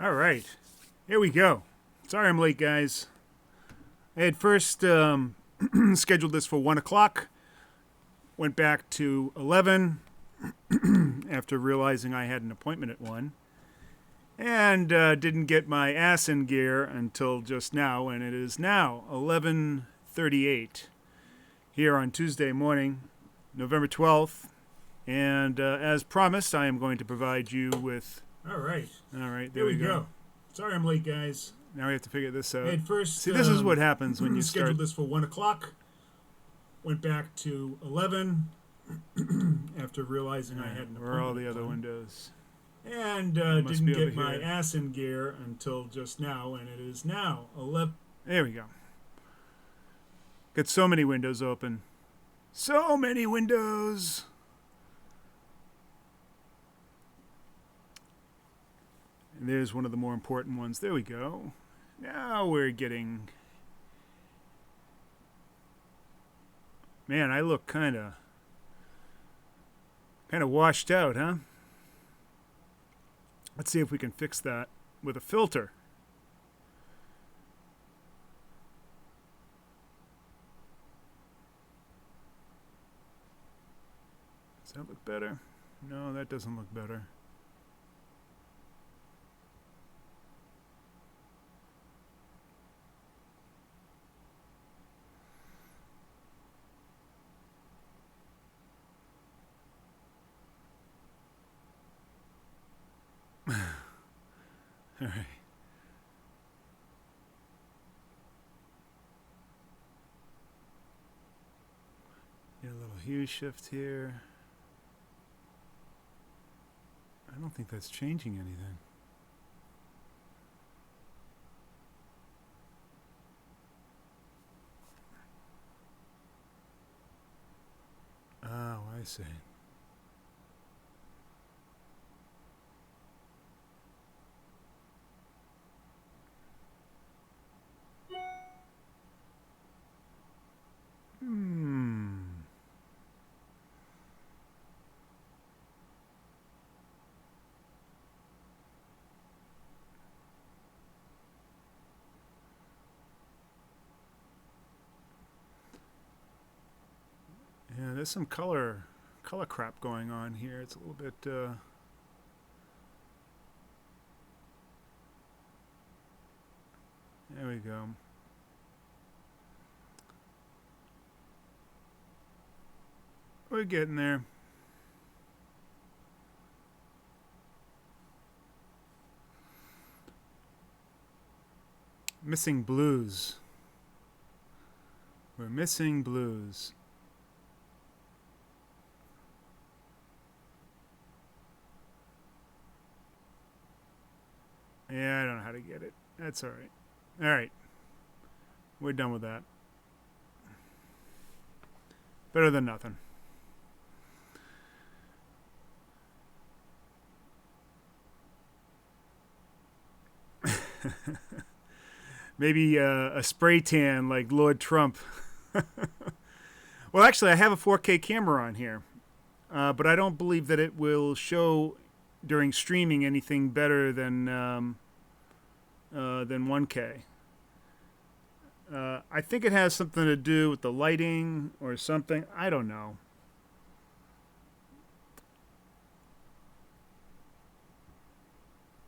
All right, here we go. Sorry I'm late, guys. I had first scheduled this for 1 o'clock, went back to 11 after realizing I had an appointment at 1, and didn't get my ass in gear until just now, and it is now 11:38 here on Tuesday morning, November 12th, and as promised, I am going to provide you with... All right, there we go. Sorry I'm late, guys. Now we have to figure this out. First, see, this is what happens when you scheduled this for 1 o'clock. Went back to 11 after realizing I had an appointment. Where are all the other windows? And didn't get my ass in gear until just now, and it is now 11. There we go. Got so many windows open. So many windows. And there's one of the more important ones. There we go. Now we're getting... Man, I look kind of washed out, huh? Let's see if we can fix that with a filter. Does that look better? No, that doesn't look better. All right. Get a little hue shift here. I don't think that's changing anything. Oh, I see. Yeah, there's some color crap going on here. It's a little bit there we go. We're getting there. Missing blues. We're missing blues. Yeah, I don't know how to get it. That's all right. All right. We're done with that. Better than nothing. Maybe a spray tan like Lord Trump. Well, actually, I have a 4K camera on here, but I don't believe that it will show during streaming anything better than 1K. I think it has something to do with the lighting or something. I don't know.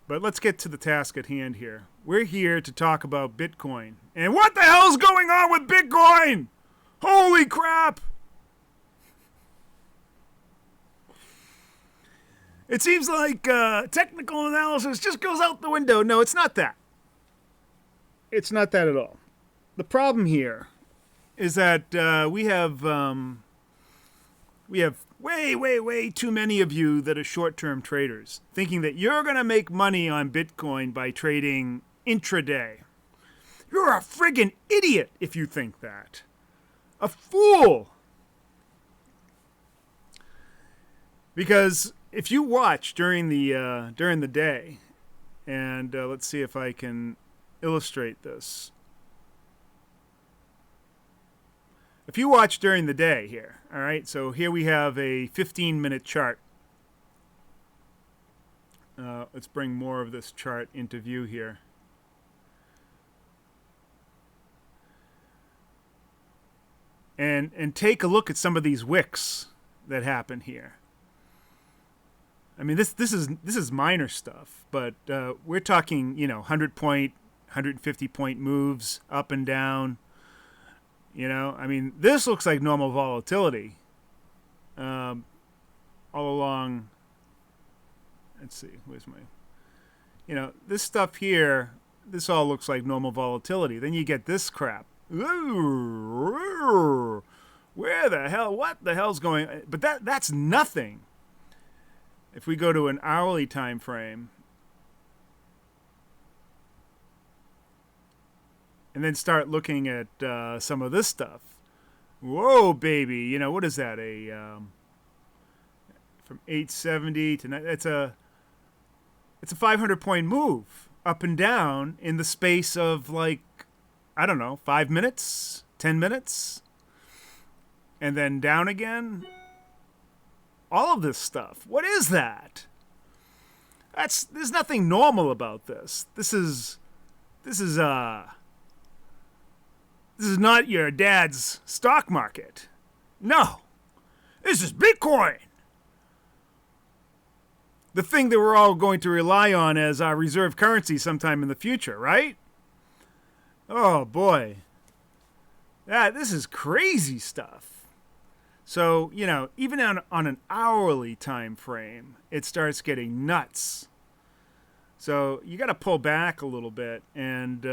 But let's get to the task at hand here. We're here to talk about Bitcoin. And what the hell's going on with Bitcoin? Holy crap! It seems like technical analysis just goes out the window. No, it's not that. It's not that at all. The problem here is that we have way too many of you that are short-term traders thinking that you're going to make money on Bitcoin by trading intraday. You're a friggin' idiot if you think that. A fool. Because if you watch during the day, and let's see if I can illustrate this. If you watch during the day here, all right, so here we have a 15-minute chart. Let's bring more of this chart into view here. And take a look at some of these wicks that happen here. I mean, this is minor stuff, but we're talking, 100 point, 150 point moves up and down. I mean, this looks like normal volatility all along. Let's see, where's my, this stuff here, this all looks like normal volatility. Then you get this crap. Ooh, where the hell, what the hell's going on? But that's nothing. If we go to an hourly time frame and then start looking at some of this stuff. Whoa, baby. What is that? From 870 to 9, it's a 500 point move up and down in the space of 5 minutes, 10 minutes, and then down again. All of this stuff. What is that? There's nothing normal about this. This is not your dad's stock market. No. This is Bitcoin. The thing that we're all going to rely on as our reserve currency sometime in the future, right? Oh boy. This is crazy stuff. So, even on an hourly time frame, it starts getting nuts. So you got to pull back a little bit and,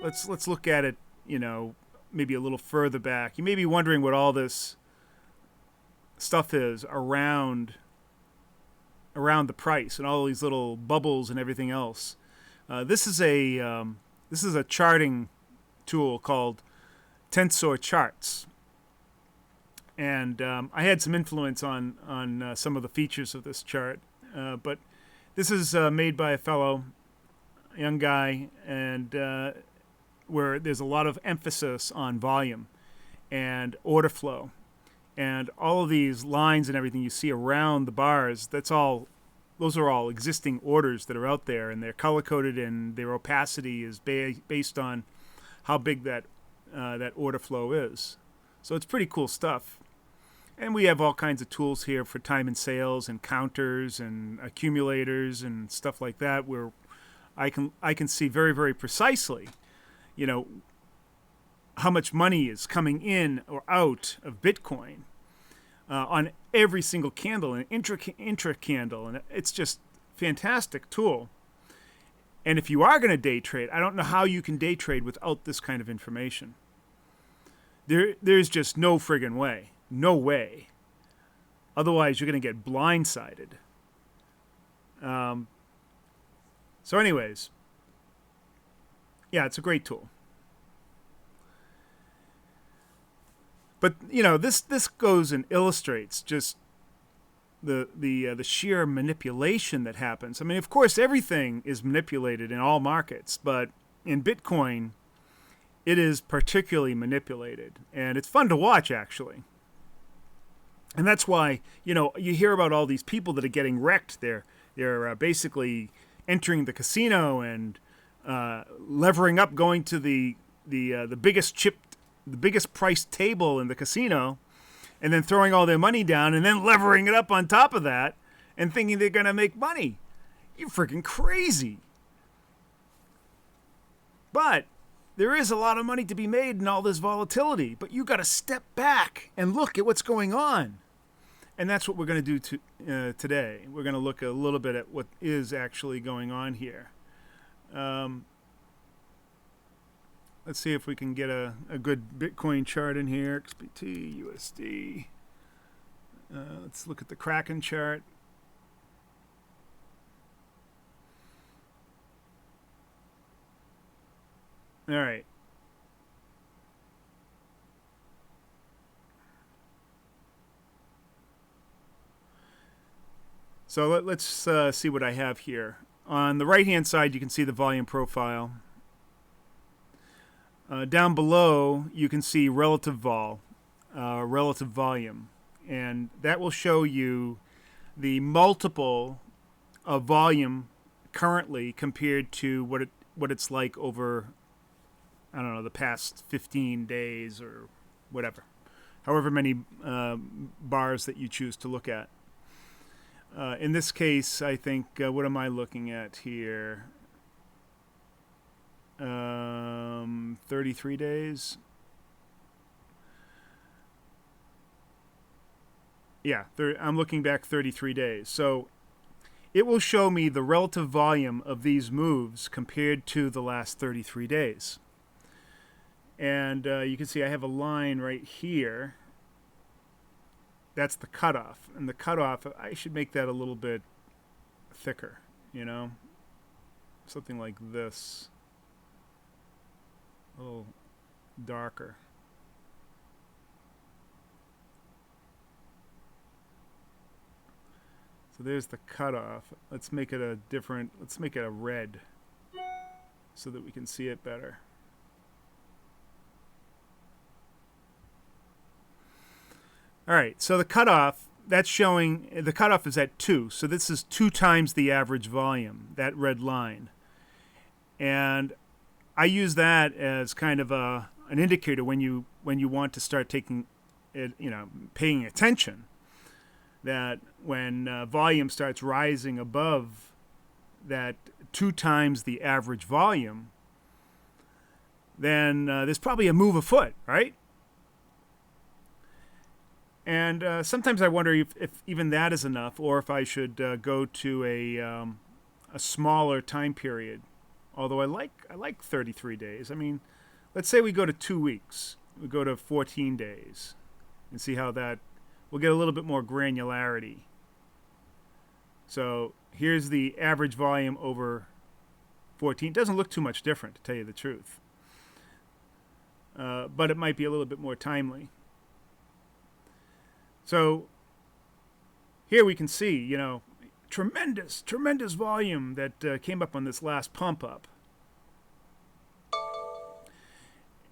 let's look at it, maybe a little further back. You may be wondering what all this stuff is around the price and all these little bubbles and everything else. This is a charting tool called Tensor Charts. And I had some influence on some of the features of this chart. But this is made by a fellow, young guy, and where there's a lot of emphasis on volume and order flow. And all of these lines and everything you see around the bars, those are all existing orders that are out there, and they're color-coded, and their opacity is based on how big that order flow is. So it's pretty cool stuff. And we have all kinds of tools here for time and sales and counters and accumulators and stuff like that, where I can see very, very precisely, how much money is coming in or out of Bitcoin on every single candle and intra candle, and it's just a fantastic tool. And if you are going to day trade, I don't know how you can day trade without this kind of information. There's just no friggin' way. No way. Otherwise, you're going to get blindsided. So anyways, yeah, it's a great tool. But, this goes and illustrates just the sheer manipulation that happens. I mean, of course, everything is manipulated in all markets, but in Bitcoin, it is particularly manipulated. And it's fun to watch, actually. And that's why, you hear about all these people that are getting wrecked. They're basically entering the casino and levering up, going to the biggest price table in the casino, and then throwing all their money down and then levering it up on top of that and thinking they're going to make money. You're freaking crazy. But there is a lot of money to be made in all this volatility, but you got to step back and look at what's going on. And that's what we're going to do today. We're going to look a little bit at what is actually going on here. Let's see if we can get a good Bitcoin chart in here. XBT, USD. Let's look at the Kraken chart. All right. So let's see what I have here. On the right-hand side, you can see the volume profile. Down below, you can see relative volume. And that will show you the multiple of volume currently compared to what it's like over, I don't know, the past 15 days or whatever, however many bars that you choose to look at. In this case, I think, what am I looking at here? 33 days. Yeah, I'm looking back 33 days. So it will show me the relative volume of these moves compared to the last 33 days. And you can see I have a line right here. That's the cutoff. And the cutoff, I should make that a little bit thicker, you know? Something like this. A little darker. So there's the cutoff. Let's make it a red so that we can see it better. All right, so the cutoff, that's showing, the cutoff is at 2. So this is 2 times the average volume, that red line. And I use that as kind of an indicator when you want to start taking it, paying attention, that when volume starts rising above that 2 times the average volume, then there's probably a move afoot, right? And sometimes I wonder if even that is enough, or if I should go to a smaller time period. Although I like 33 days. I mean, let's say we go to 2 weeks. We go to 14 days, and see how that. We'll get a little bit more granularity. So here's the average volume over 14. It doesn't look too much different, to tell you the truth. But it might be a little bit more timely. So here we can see, tremendous volume that came up on this last pump up.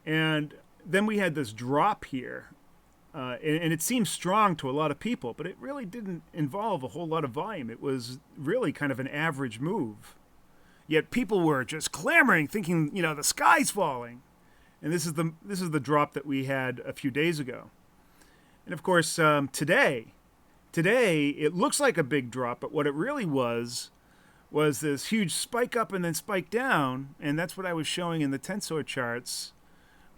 And then we had this drop here. And it seemed strong to a lot of people, but it really didn't involve a whole lot of volume. It was really kind of an average move. Yet people were just clamoring, thinking, the sky's falling. And this is the drop that we had a few days ago. And of course, today it looks like a big drop, but what it really was this huge spike up and then spike down, and that's what I was showing in the tensor charts.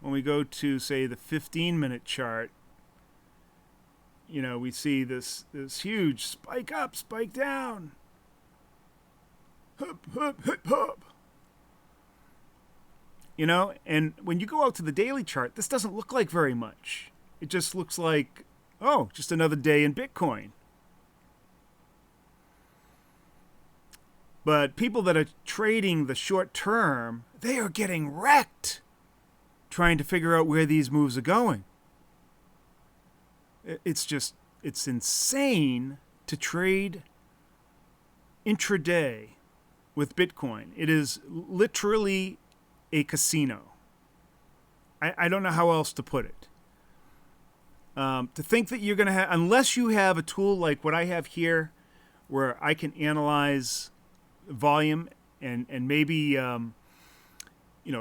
When we go to, say, the 15-minute chart, we see this huge spike up, spike down. Hup, hup, hup, hup. And when you go out to the daily chart, this doesn't look like very much. It just looks like, just another day in Bitcoin. But people that are trading the short term, they are getting wrecked trying to figure out where these moves are going. It's insane to trade intraday with Bitcoin. It is literally a casino. I don't know how else to put it. To think that you're going to have, unless you have a tool like what I have here, where I can analyze volume and maybe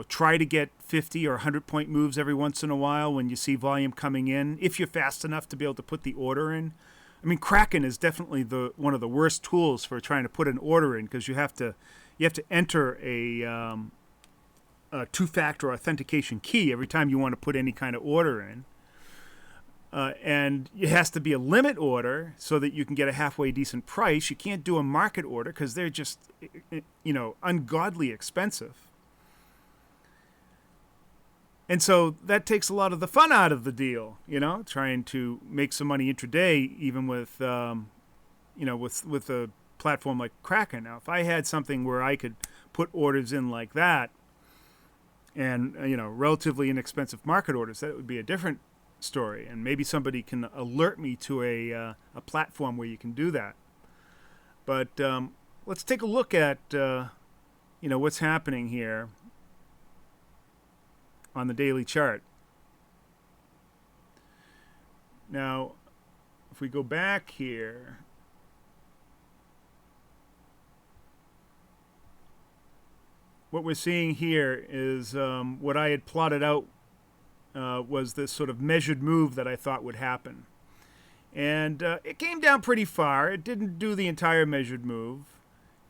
try to get 50 or 100 point moves every once in a while when you see volume coming in, if you're fast enough to be able to put the order in. I mean, Kraken is definitely one of the worst tools for trying to put an order in, because you have to enter a 2-factor authentication key every time you want to put any kind of order in. And it has to be a limit order so that you can get a halfway decent price. You can't do a market order because they're just, ungodly expensive. And so that takes a lot of the fun out of the deal, trying to make some money intraday, even with, with a platform like Kraken. Now, if I had something where I could put orders in like that, and relatively inexpensive market orders, that would be a different story, and maybe somebody can alert me to a platform where you can do that. But let's take a look at what's happening here on the daily chart. Now, if we go back here, what we're seeing here is what I had plotted out was this sort of measured move that I thought would happen. And it came down pretty far. It didn't do the entire measured move.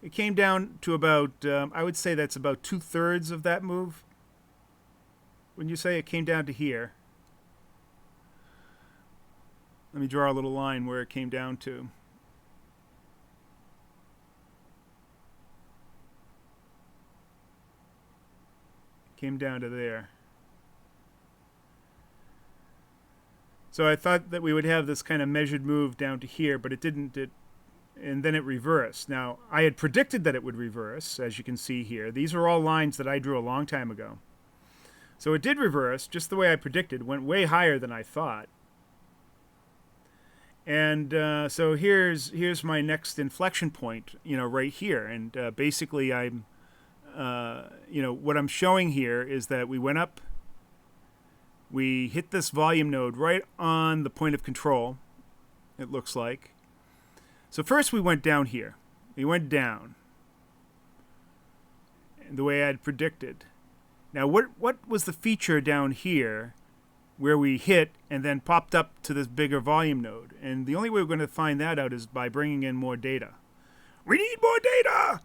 It came down to about, I would say that's about 2/3 of that move. When you say it came down to here, let me draw a little line where it came down to. Came down to there. So I thought that we would have this kind of measured move down to here, but it didn't. And then it reversed. Now, I had predicted that it would reverse, as you can see here. These are all lines that I drew a long time ago. So it did reverse, just the way I predicted. Went way higher than I thought. And so here's my next inflection point, right here. And basically, I'm, what I'm showing here is that we went up. We hit this volume node right on the point of control, it looks like. So first we went down here. We went down the way I had predicted. Now what was the feature down here where we hit and then popped up to this bigger volume node? And the only way we're going to find that out is by bringing in more data. We need more data!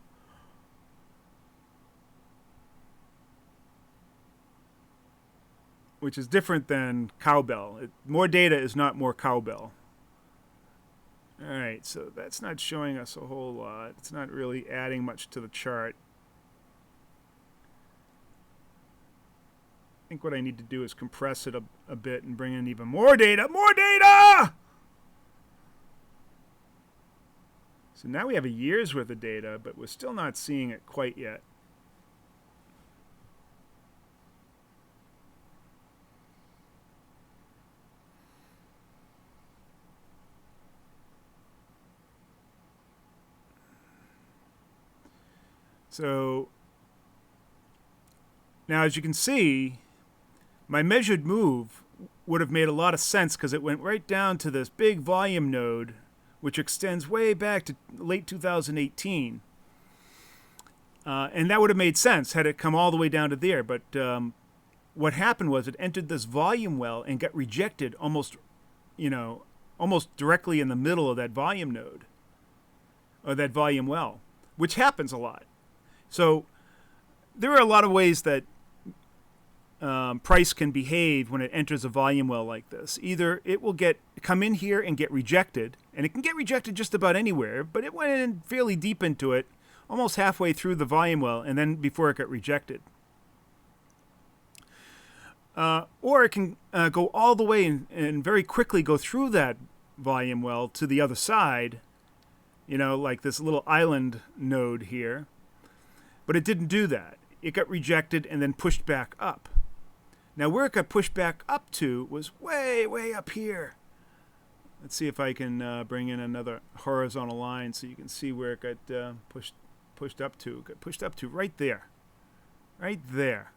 Which is different than cowbell. More data is not more cowbell. All right, so that's not showing us a whole lot. It's not really adding much to the chart. I think what I need to do is compress it a bit and bring in even more data. More data! So now we have a year's worth of data, but we're still not seeing it quite yet. So now, as you can see, my measured move would have made a lot of sense because it went right down to this big volume node, which extends way back to late 2018. And that would have made sense had it come all the way down to there. But what happened was it entered this volume well and got rejected almost directly in the middle of that volume node, or that volume well, which happens a lot. So there are a lot of ways that price can behave when it enters a volume well like this. Either it will come in here and get rejected, and it can get rejected just about anywhere, but it went in fairly deep into it, almost halfway through the volume well, and then before it got rejected. Or it can go all the way and very quickly go through that volume well to the other side, like this little island node here. But it didn't do that. It got rejected and then pushed back up. Now, where it got pushed back up to was way, way up here. Let's see if I can bring in another horizontal line so you can see where it got pushed up to. It got pushed up to right there. Right there.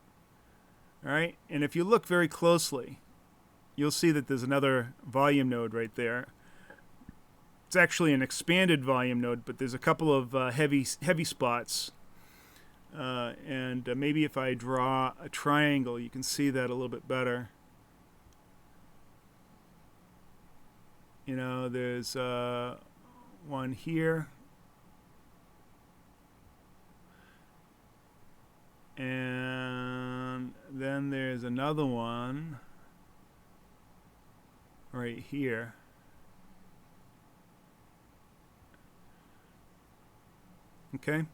All right? And if you look very closely, you'll see that there's another volume node right there. It's actually an expanded volume node, but there's a couple of heavy spots. And maybe if I draw a triangle, you can see that a little bit better. There's one here. And then there's another one right here. Okay.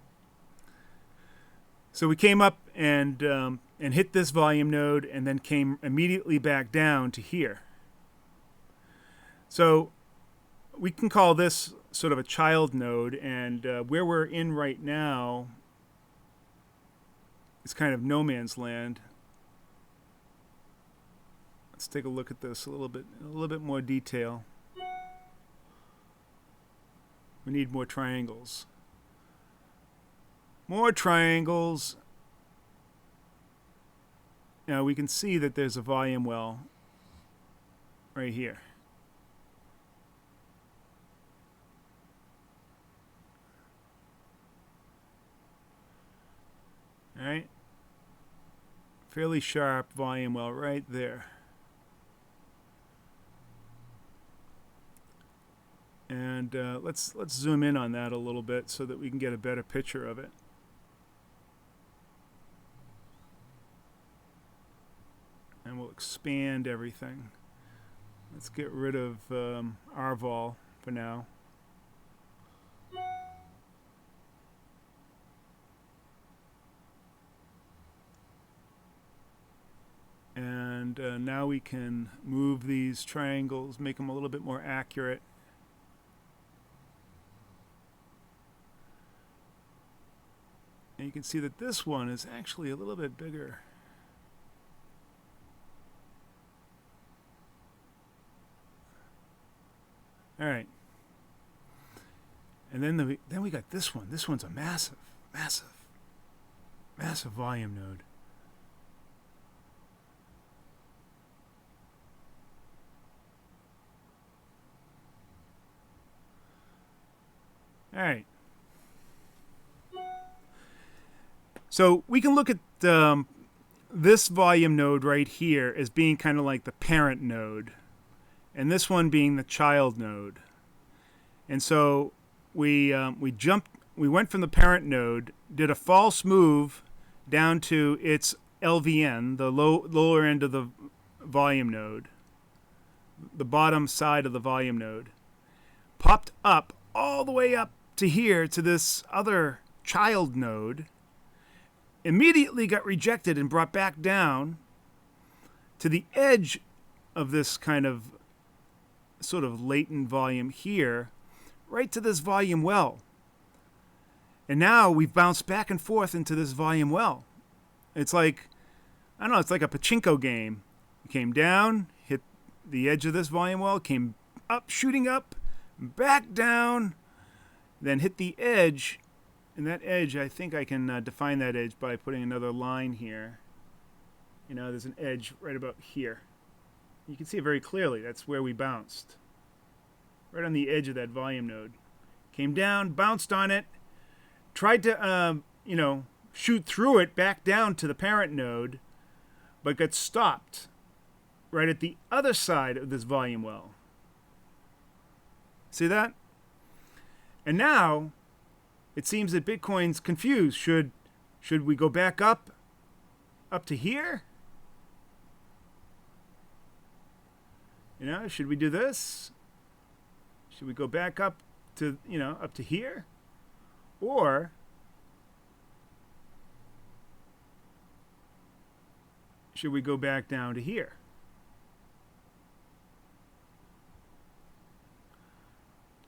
So we came up and hit this volume node and then came immediately back down to here. So we can call this sort of a child node, and where we're in right now is kind of no man's land. Let's take a look at this a little bit more detail. We need more triangles. More triangles. Now we can see that there's a volume well right here. All right? Fairly sharp volume well right there. And let's zoom in on that a little bit so that we can get a better picture of it. And we'll expand everything. Let's get rid of our vol for now. And now we can move these triangles, make them a little bit more accurate. And you can see that this one is actually a little bit bigger. All right. And then we got this one. This one's a massive volume node. All right. So we can look at this volume node right here as being kind of like the parent node, and this one being the child node. And so we went from the parent node, did a false move down to its LVN, the lower end of the volume node, the bottom side of the volume node, popped up all the way up to here to this other child node, immediately got rejected and brought back down to the edge of this kind of sort of latent volume here, right to this volume well. And now we've bounced back and forth into this volume well. It's like, I don't know, it's like a pachinko game. It came down, hit the edge of this volume well, came up, shooting up, back down, then hit the edge. And that edge, I think I can define that edge by putting another line here. You know, there's an edge right about here. You can see it very clearly. That's where we bounced. Right on the edge of that volume node. Came down, bounced on it, tried to, shoot through it back down to the parent node, but got stopped right at the other side of this volume well. See that? And now it seems that Bitcoin's confused. Should we go back up to here? You know, should we do this? Should we go back up to, up to here? Or should we go back down to here?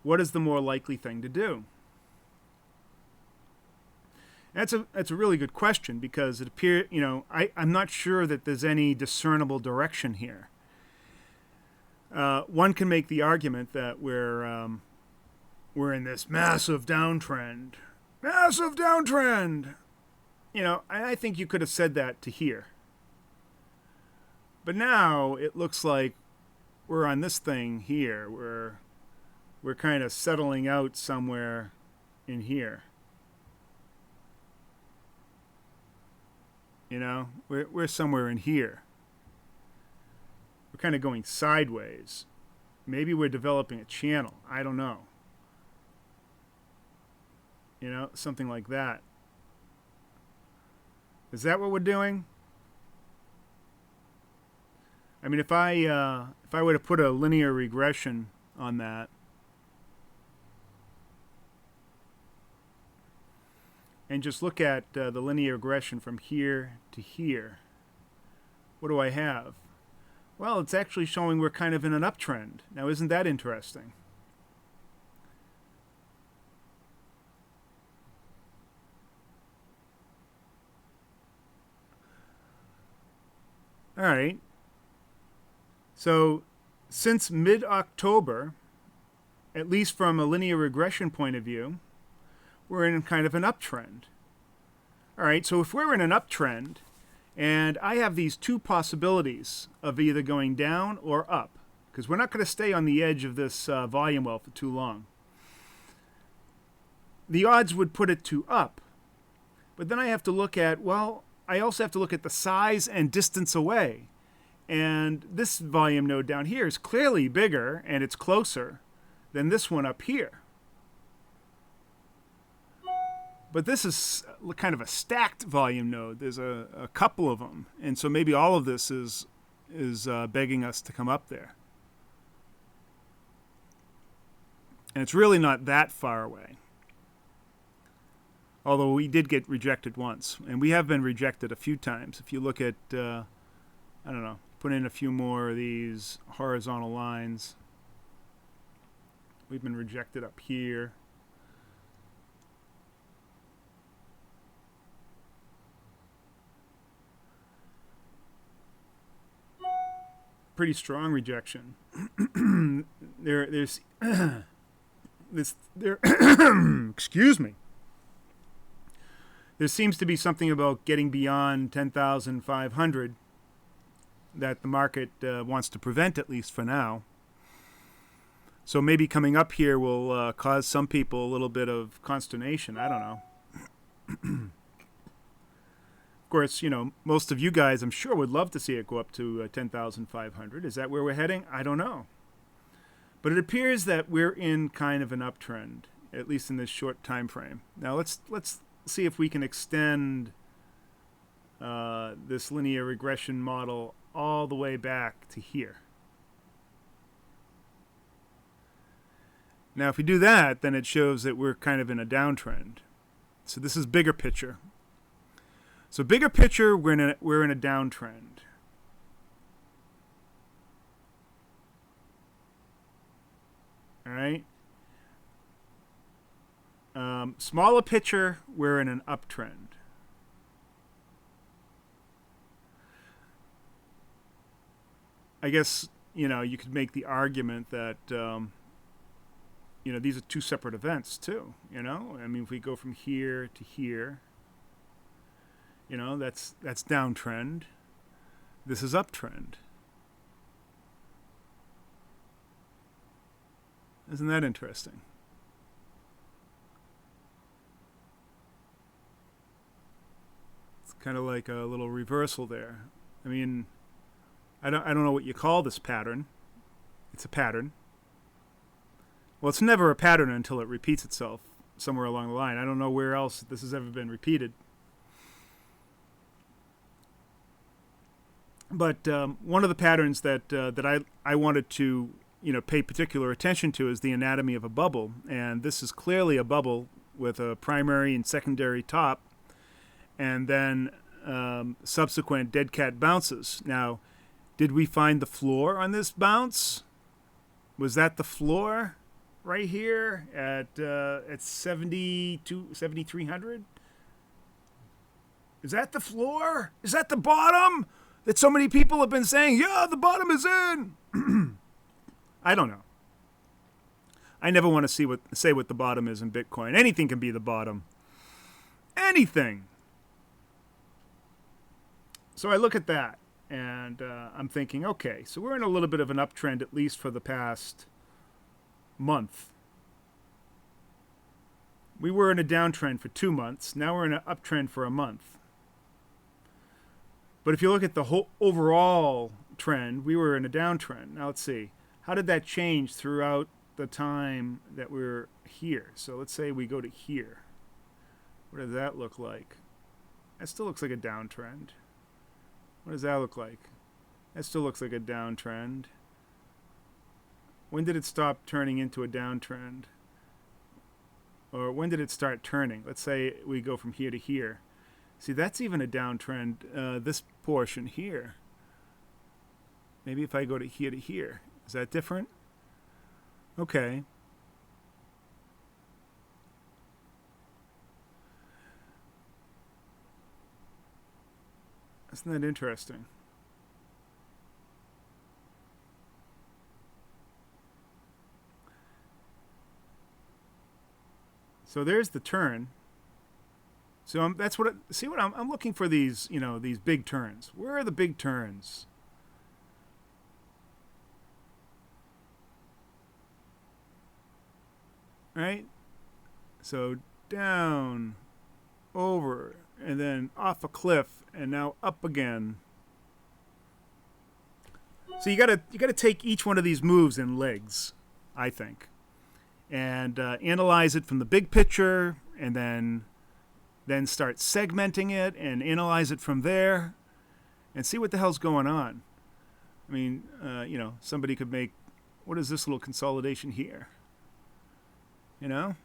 What is the more likely thing to do? That's a really good question, because it appears, I'm not sure that there's any discernible direction here. One can make the argument that we're in this massive downtrend. Massive downtrend! I think you could have said that to here. But now it looks like we're on this thing here. We're kind of settling out somewhere in here. We're somewhere in here. We're kind of going sideways. Maybe we're developing a channel. I don't know. Something like that. Is that what we're doing? I mean, if I were to put a linear regression on that, and just look at the linear regression from here to here, what do I have? Well, it's actually showing we're kind of in an uptrend. Now, isn't that interesting? All right. So, since mid-October, at least from a linear regression point of view, we're in kind of an uptrend. All right, so if we're in an uptrend, and I have these two possibilities of either going down or up, because we're not going to stay on the edge of this volume well for too long. The odds would put it to up. But then I have to look at, well, I also have to look at the size and distance away. And this volume node down here is clearly bigger and it's closer than this one up here. But this is kind of a stacked volume node. There's a couple of them. And so maybe all of this is begging us to come up there. And it's really not that far away. Although we did get rejected once. And we have been rejected a few times. If you look at, I don't know, put in a few more of these horizontal lines. We've been rejected up here. Pretty strong rejection. There's excuse me. There seems to be something about getting beyond 10,500 that the market wants to prevent, at least for now. So maybe coming up here will cause some people a little bit of consternation. I don't know. Of course, you know, most of you guys, I'm sure, would love to see it go up to 10,500. Is that where we're heading? I don't know. But it appears that we're in kind of an uptrend, at least in this short time frame. Now let's see if we can extend this linear regression model all the way back to here. Now, if we do that, then it shows that we're kind of in a downtrend. So this is bigger picture. So bigger picture, we're in a downtrend. All right. Smaller picture, we're in an uptrend. I guess, you know, you could make the argument that, you know, these are two separate events too, you know? I mean, if we go from here to here, you know, that's downtrend. This is uptrend. Isn't that interesting? It's kind of like a little reversal there. I mean, I don't know what you call this pattern. It's a pattern. Well, it's never a pattern until it repeats itself somewhere along the line. I don't know where else this has ever been repeated. But one of the patterns that I wanted to, you know, pay particular attention to is the anatomy of a bubble. And this is clearly a bubble with a primary and secondary top, and then subsequent dead cat bounces. Now, did we find the floor on this bounce? Was that the floor right here at 7,300? Is that the floor? Is that the bottom? That so many people have been saying, yeah, the bottom is in. I don't know. I never want to say what the bottom is in Bitcoin. Anything can be the bottom. Anything. So I look at that, and I'm thinking, okay, so we're in a little bit of an uptrend, at least for the past month. We were in a downtrend for 2 months. Now we're in an uptrend for a month. But if you look at the whole overall trend, we were in a downtrend. Now let's see. How did that change throughout the time that we're here? So let's say we go to here. What does that look like? That still looks like a downtrend. What does that look like? That still looks like a downtrend. When did it stop turning into a downtrend? Or when did it start turning? Let's say we go from here to here. See, that's even a downtrend, this portion here. Maybe if I go to here. Is that different? Okay. Isn't that interesting? So there's the turn. So that's what I'm looking for, these, you know, these big turns. Where are the big turns? Right? So down, over, and then off a cliff, and now up again. So you gotta take each one of these moves in legs, I think, and analyze it from the big picture, and then start segmenting it and analyze it from there, and see what the hell's going on. I mean, somebody could make, what is this little consolidation here? You know?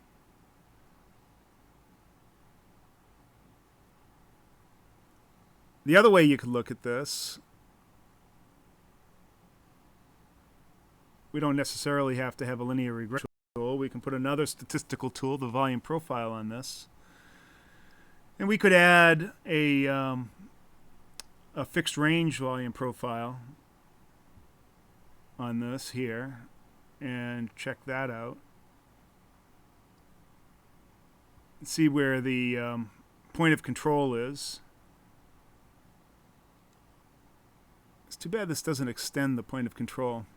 The other way you could look at this, we don't necessarily have to have a linear regression tool. We can put another statistical tool, the volume profile, on this. And we could add a fixed range volume profile on this here and check that out. See where the point of control is. It's too bad this doesn't extend the point of control.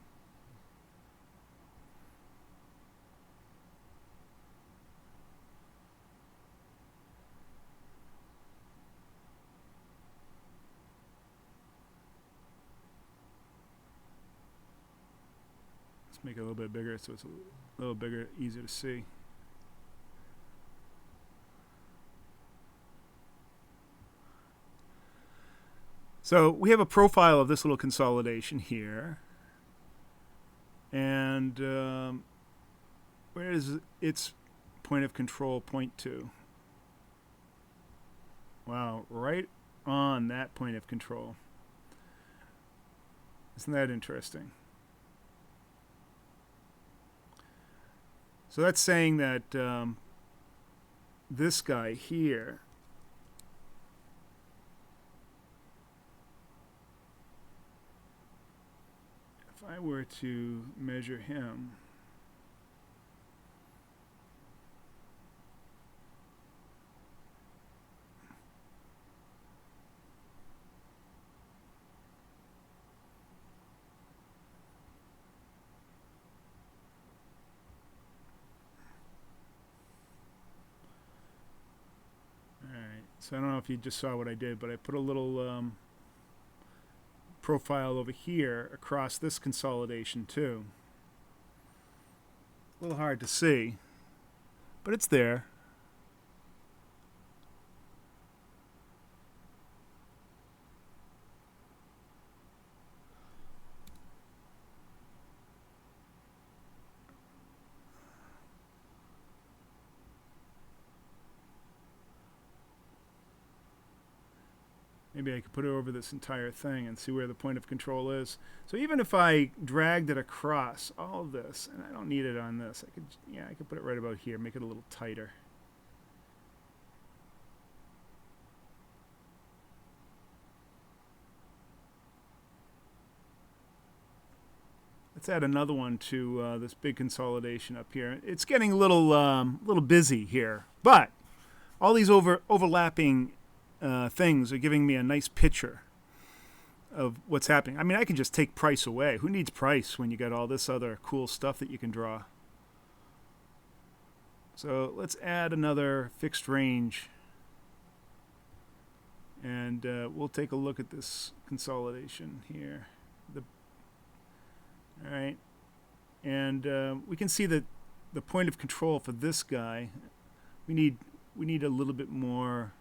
Let's make it a little bit bigger so it's a little bigger, easier to see. So we have a profile of this little consolidation here. And where is its point of control point to? Wow, right on that point of control. Isn't that interesting? So that's saying that this guy here if I were to measure him, so I don't know if you just saw what I did, but I put a little profile over here across this consolidation too. A little hard to see, but it's there. Maybe I could put it over this entire thing and see where the point of control is. So even if I dragged it across all of this, and I don't need it on this, I could put it right about here, make it a little tighter. Let's add another one to this big consolidation up here. It's getting a little busy here, but all these overlapping things are giving me a nice picture of what's happening. I mean, I can just take price away. Who needs price when you got all this other cool stuff that you can draw? So let's add another fixed range, and we'll take a look at this consolidation here. All right, and we can see that the point of control for this guy, we need a little bit more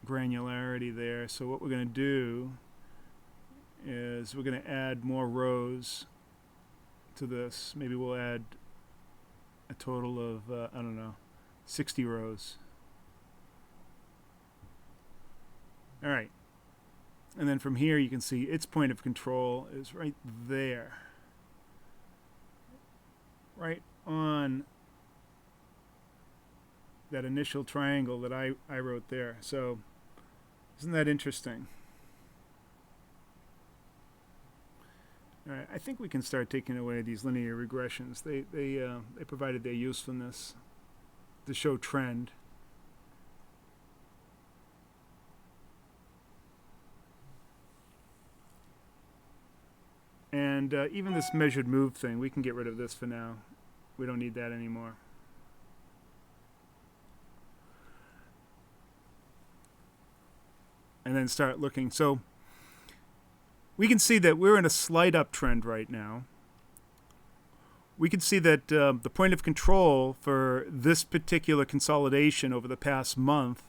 granularity there. So what we're going to do is we're going to add more rows to this. Maybe we'll add a total of I don't know, 60 rows. All right. And then from here you can see its point of control is right there. Right on that initial triangle that I wrote there. So isn't that interesting? All right, I think we can start taking away these linear regressions. They provided their usefulness to show trend. And even this measured move thing, we can get rid of this for now. We don't need that anymore. and then start looking. So we can see that we're in a slight uptrend right now. We can see that the point of control for this particular consolidation over the past month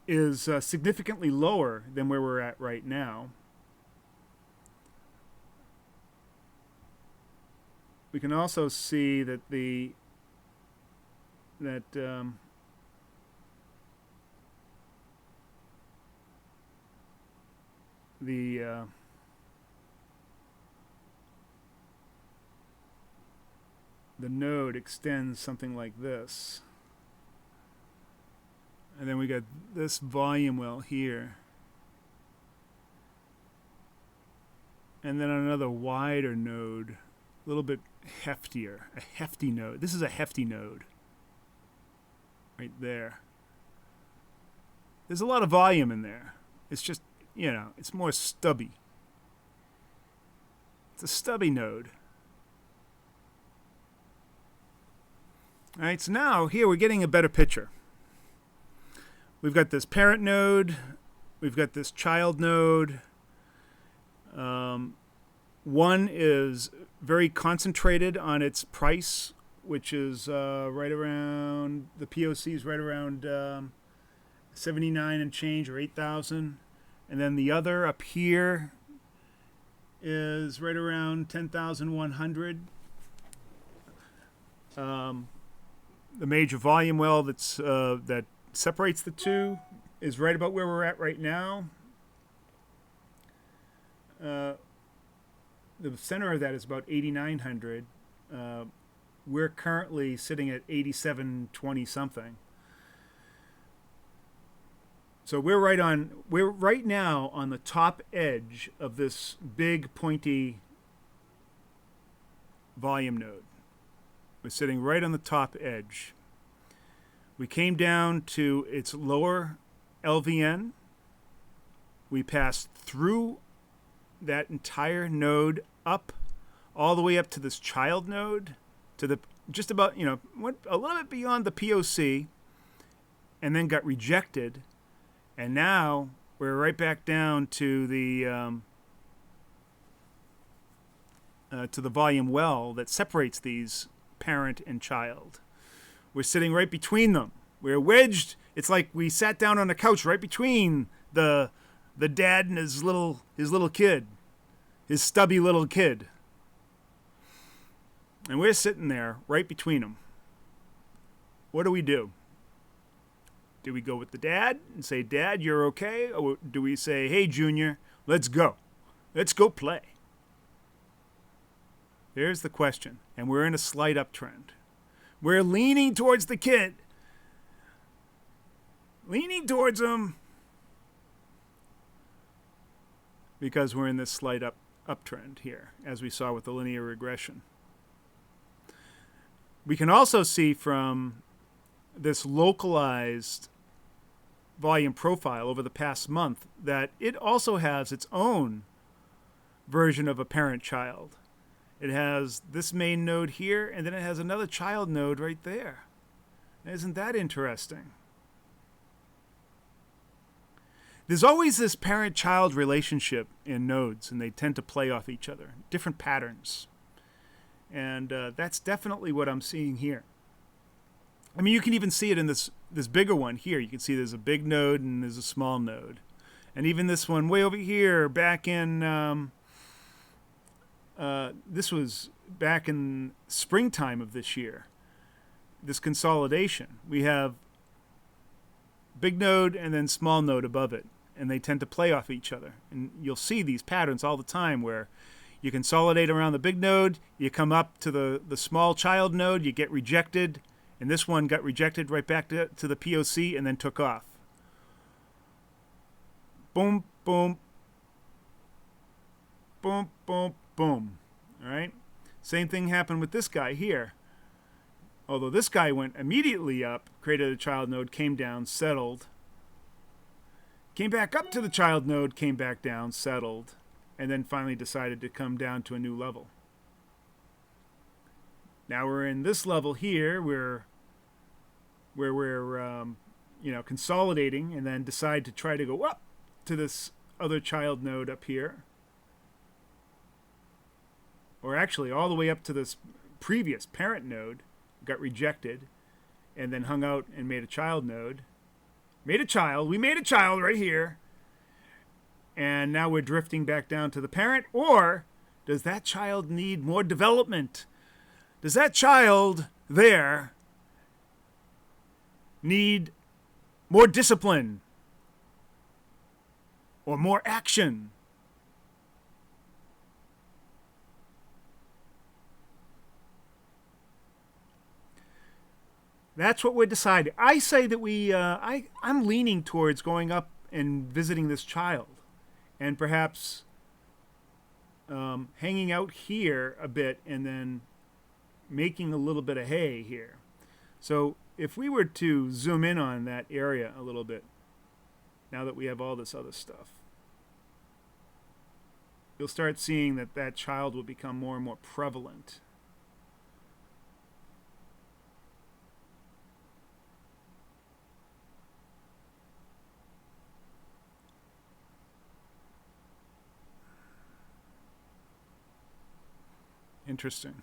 is significantly lower than where we're at right now. We can also see that the node extends something like this. And then we got this volume well here. And then another wider node, a little bit heftier, a hefty node. This is a hefty node right there. There's a lot of volume in there. It's just, you know, it's more stubby. It's a stubby node. All right, so now here we're getting a better picture. We've got this parent node. We've got this child node. One is very concentrated on its price, which is right around, the POC is right around 79 and change, or 8,000. And then the other up here is right around 10,100. The major volume well that's that separates the two is right about where we're at right now. The center of that is about 8,900. We're currently sitting at 8,720 something. So we're right now on the top edge of this big pointy volume node. We're sitting right on the top edge. We came down to its lower LVN. We passed through that entire node up, all the way up to this child node, to the just about, you know, went a little bit beyond the POC, and then got rejected. And now we're right back down to the volume well that separates these parent and child. We're sitting right between them. We're wedged. It's like we sat down on a couch right between the dad and his little kid, his stubby little kid. And we're sitting there right between them. What do we do? Do we go with the dad and say, Dad, you're okay? Or do we say, hey, Junior, let's go. Let's go play. There's the question. And we're in a slight uptrend. We're leaning towards the kid. Leaning towards him. Because we're in this slight uptrend here, as we saw with the linear regression. We can also see from this localized volume profile over the past month that it also has its own version of a parent-child. It has this main node here, and then it has another child node right there. Isn't that interesting? There's always this parent-child relationship in nodes, and they tend to play off each other, different patterns. And that's definitely what I'm seeing here. I mean, you can even see it in this bigger one here. You can see there's a big node and there's a small node. And even this one way over here, back in, this was back in springtime of this year, this consolidation. We have big node and then small node above it, and they tend to play off each other. And you'll see these patterns all the time where you consolidate around the big node, you come up to the small child node, you get rejected, and this one got rejected right back to the POC and then took off. Boom, boom, boom, boom, boom. All right? Same thing happened with this guy here. Although this guy went immediately up, created a child node, came down, settled. Came back up to the child node, came back down, settled, and then finally decided to come down to a new level. Now we're in this level here where we're consolidating, and then decide to try to go up to this other child node up here. Or actually all the way up to this previous parent node, got rejected, and then hung out and made a child node. We made a child right here. And now we're drifting back down to the parent. Or does that child need more development? Does that child there need more discipline? Or more action? That's what we're deciding. I say that I'm leaning towards going up and visiting this child, and perhaps hanging out here a bit and then making a little bit of hay here. So if we were to zoom in on that area a little bit, now that we have all this other stuff, you'll start seeing that that child will become more and more prevalent. Interesting.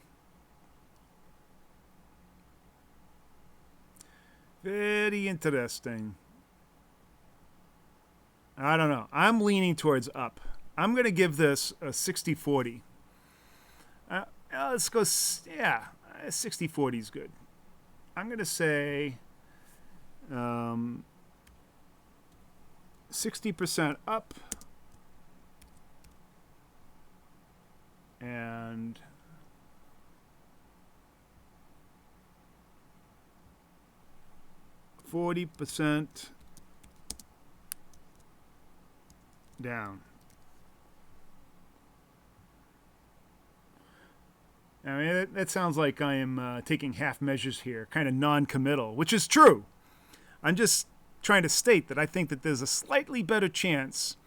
Very interesting. I don't know. I'm leaning towards up. I'm going to give this a 60-40. Let's go, 60-40 is good. I'm going to say 60% up and 40% down. I mean, that sounds like I am taking half measures here, kind of non-committal, which is true. I'm just trying to state that I think that there's a slightly better chance.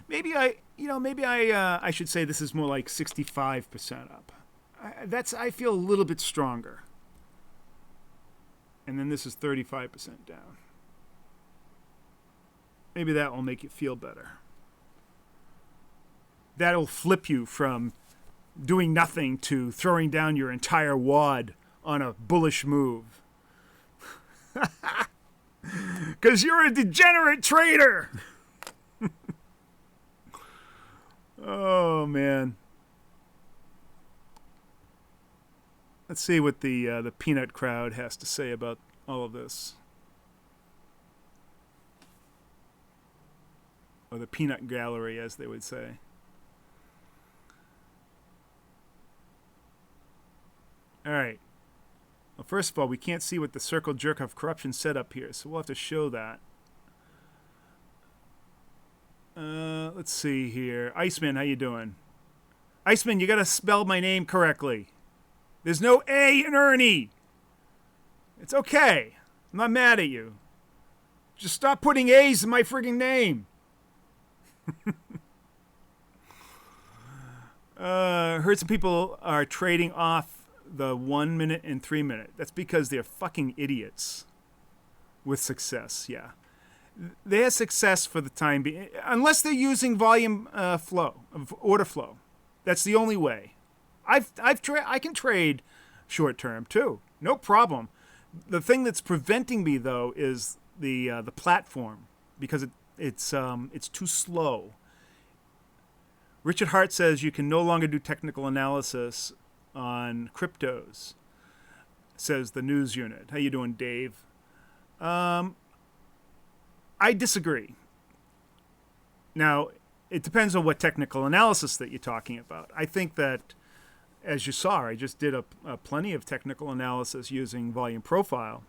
Maybe I should say this is more like 65% up. I feel a little bit stronger. And then this is 35% down. Maybe that will make you feel better. That'll flip you from doing nothing to throwing down your entire wad on a bullish move. Because you're a degenerate trader. Oh, man. Let's see what the peanut crowd has to say about all of this. Or the peanut gallery, as they would say. All right. Well, first of all, we can't see what the circle jerk of corruption said up here, so we'll have to show that. Let's see here. Iceman, how you doing? Iceman, you got to spell my name correctly. There's no A in Ernie. It's okay. I'm not mad at you. Just stop putting A's in my frigging name. Heard some people are trading off the 1 minute and 3 minute. That's because they're fucking idiots with success, yeah. They have success for the time being, unless they're using volume flow, order flow. That's the only way. I can trade short term too, no problem. The thing that's preventing me though is the platform, because it's too slow. Richard Hart says you can no longer do technical analysis on cryptos, says the news unit. How you doing, Dave? I disagree. Now, it depends on what technical analysis that you're talking about. I think that, as you saw, I just did a plenty of technical analysis using volume profile,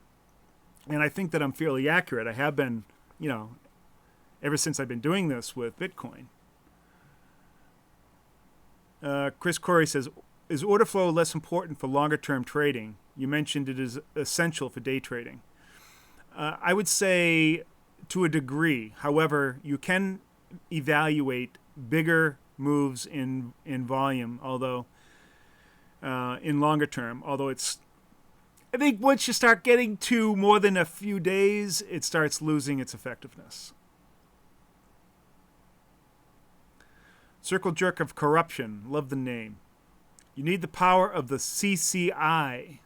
and I think that I'm fairly accurate. I have been, ever since I've been doing this with Bitcoin. Chris Corey says, is order flow less important for longer-term trading? You mentioned it is essential for day trading. I would say to a degree. However, you can evaluate bigger moves in volume, although in longer term, although it's I think once you start getting to more than a few days, it starts losing its effectiveness. Circle jerk of corruption. Love the name. You need the power of the CCI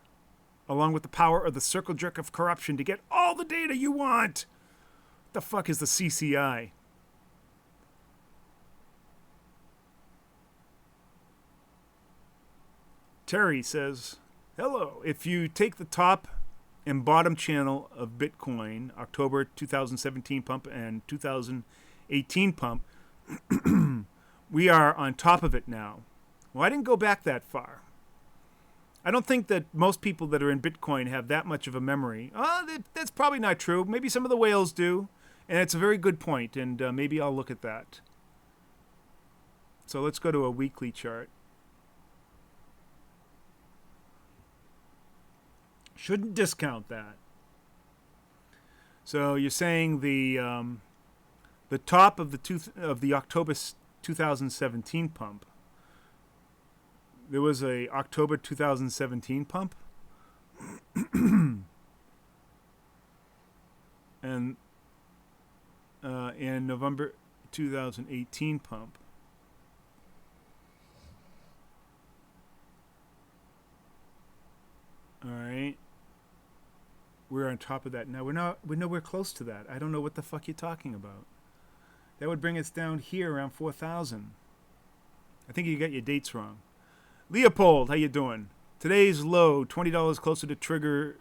along with the power of the circle jerk of corruption to get all the data you want. What the fuck is the CCI? Terry says, hello. If you take the top and bottom channel of Bitcoin, October 2017 pump and 2018 pump, we are on top of it now. Well, I didn't go back that far. I don't think that most people that are in Bitcoin have that much of a memory. That's probably not true. Maybe some of the whales do. And it's a very good point, and maybe I'll look at that. So let's go to a weekly chart. Shouldn't discount that. So you're saying the top of the October 2017 pump. There was a October 2017 pump, and in November 2018 pump. All right, we're on top of that now. We're nowhere close to that. I don't know what the fuck you're talking about. That would bring us down here around 4,000. I think you got your dates wrong. Leopold, how you doing? Today's low, $20 closer to trigger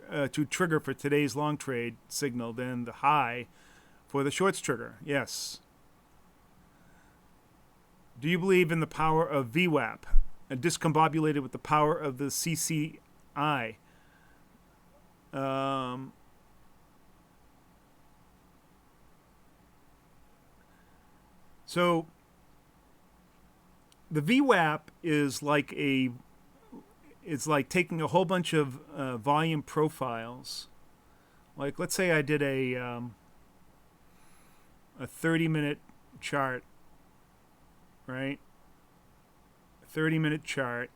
for today's long trade signal than the high for the shorts trigger. Yes. Do you believe in the power of VWAP, discombobulated with the power of the CCI? So the VWAP is like taking a whole bunch of volume profiles. Like, let's say I did a 30-minute chart, right? 30-minute chart,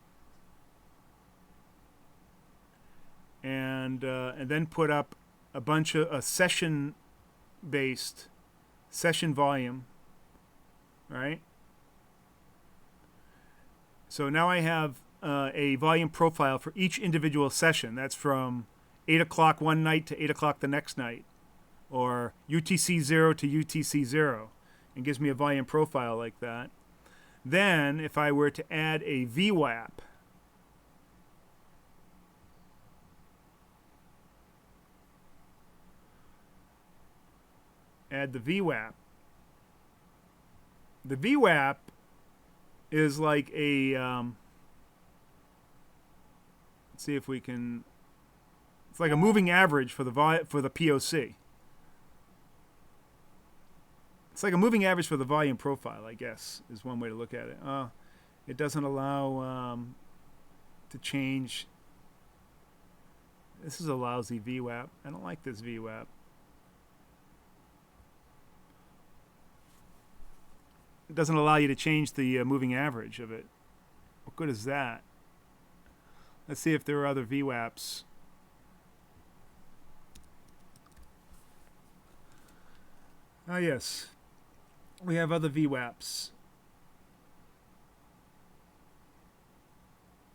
and then put up a bunch of a session-based session volume, right? So now I have a volume profile for each individual session. That's from 8 o'clock one night to 8 o'clock the next night, or UTC 0 to UTC 0, and gives me a volume profile like that. Then, if I were to add a VWAP, add the VWAP. The VWAP is like a let's see if we can. It's like a moving average for the POC. It's like a moving average for the volume profile, I guess, is one way to look at it. It doesn't allow to change. This is a lousy VWAP. I don't like this VWAP. It doesn't allow you to change the moving average of it. What good is that? Let's see if there are other VWAPs. Ah, yes. We have other VWAPs.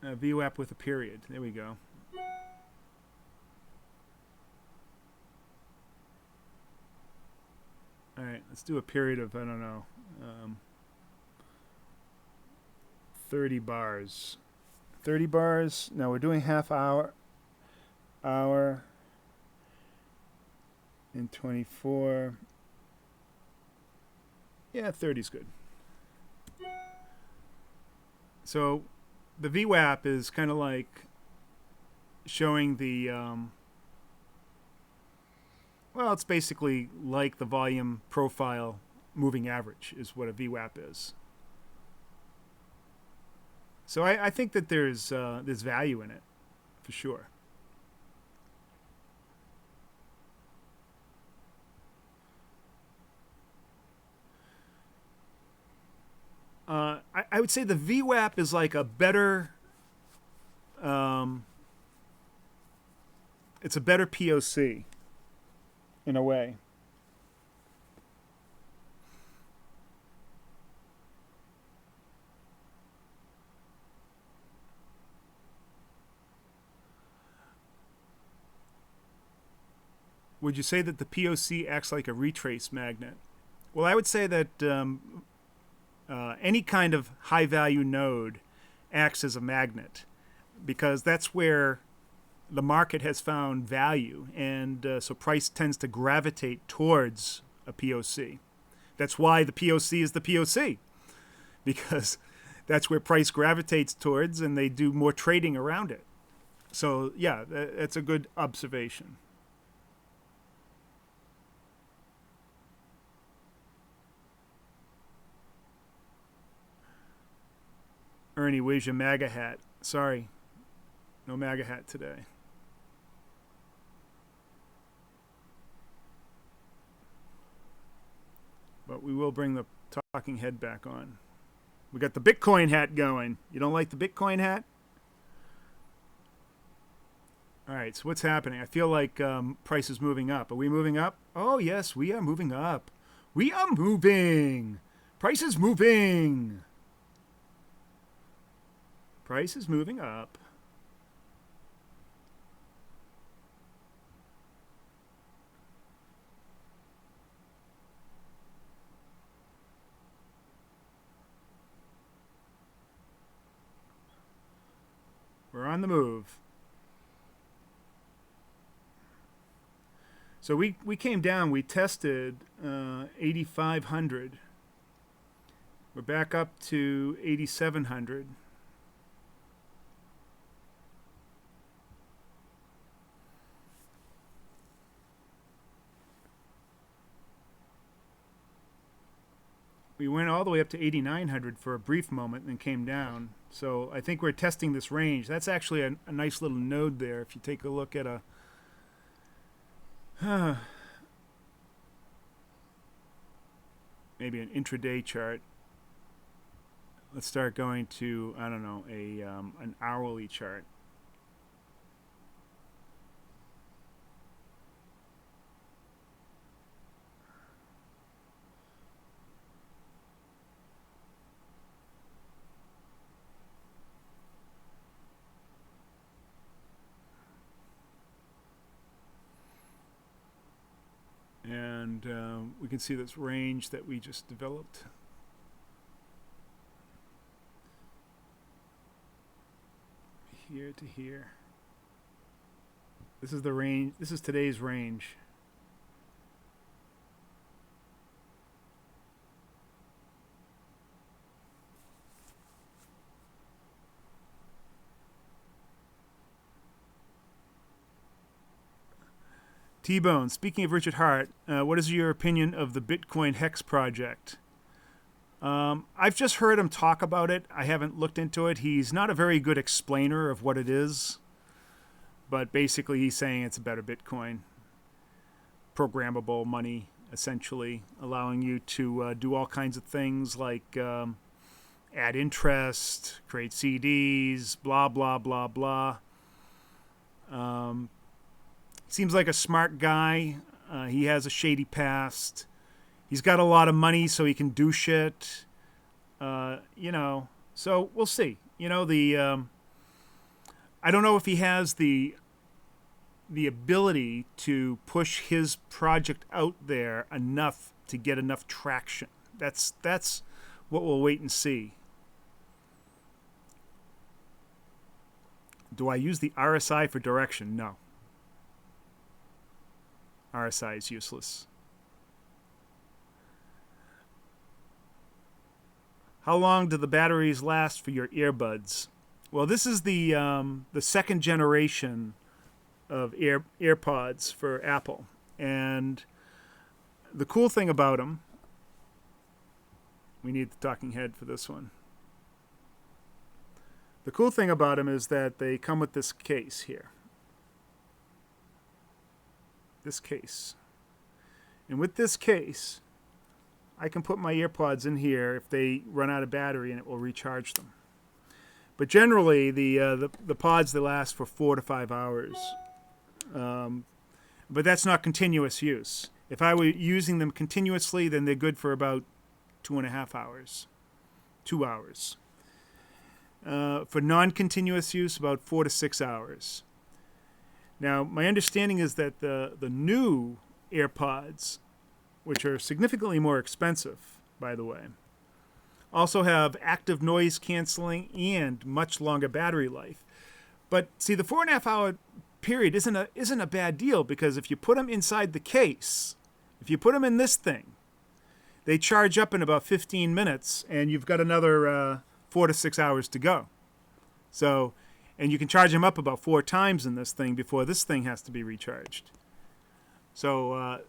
A VWAP with a period. There we go. All right, let's do a period of, I don't know, 30 bars. 30 bars. No, we're doing half hour, and 24. Yeah, 30 is good. So the VWAP is kind of like showing the, well, it's basically like the volume profile moving average is what a VWAP is. So I think that there's value in it, for sure. I would say the VWAP is like a better it's a better POC in a way. Would you say that the POC acts like a retrace magnet? Well, I would say that any kind of high-value node acts as a magnet, because that's where the market has found value, and so price tends to gravitate towards a POC. That's why the POC is the POC, because that's where price gravitates towards, and they do more trading around it. So yeah, that's a good observation. Ernie, where's your MAGA hat? Sorry, no MAGA hat today. But we will bring the talking head back on. We got the Bitcoin hat going. You don't like the Bitcoin hat? All right, so what's happening? I feel like price is moving up. Are we moving up? Oh, yes, we are moving up. We are moving. Price is moving. Price is moving up. We're on the move. So we came down. We tested 8,500. We're back up to 8,700. We went all the way up to 8,900 for a brief moment and then came down. So I think we're testing this range. That's actually a nice little node there. If you take a look at maybe an intraday chart. Let's start going to, I don't know, an hourly chart. And we can see this range that we just developed. Here to here. This is the range. This is today's range. T-Bone, speaking of Richard Hart, what is your opinion of the Bitcoin Hex project? I've just heard him talk about it. I haven't looked into it. He's not a very good explainer of what it is. But basically he's saying it's a better Bitcoin. Programmable money, essentially, allowing you to do all kinds of things like add interest, create CDs, blah, blah, blah, blah. Seems like a smart guy. He has a shady past. He's got a lot of money, so he can do shit. You know, so we'll see. You know, I don't know if he has the ability to push his project out there enough to get enough traction. That's what we'll wait and see. Do I use the RSI for direction? No. RSI is useless. How long do the batteries last for your earbuds? Well, this is the second generation of AirPods for Apple. And the cool thing about them, we need the talking head for this one. The cool thing about them is that they come with this case here. This case. And with this case, I can put my earpods in here if they run out of battery, and it will recharge them. But generally, the pods, they last for 4 to 5 hours. But that's not continuous use. If I were using them continuously, then they're good for about 2.5 hours, 2 hours. For non-continuous use, about 4 to 6 hours. Now, my understanding is that the new AirPods, which are significantly more expensive, by the way, also have active noise canceling and much longer battery life. But see, the 4.5 hour period isn't a bad deal, because if you put them inside the case, if you put them in this thing, they charge up in about 15 minutes, and you've got another 4 to 6 hours to go. So, and you can charge them up about 4 times in this thing before this thing has to be recharged. So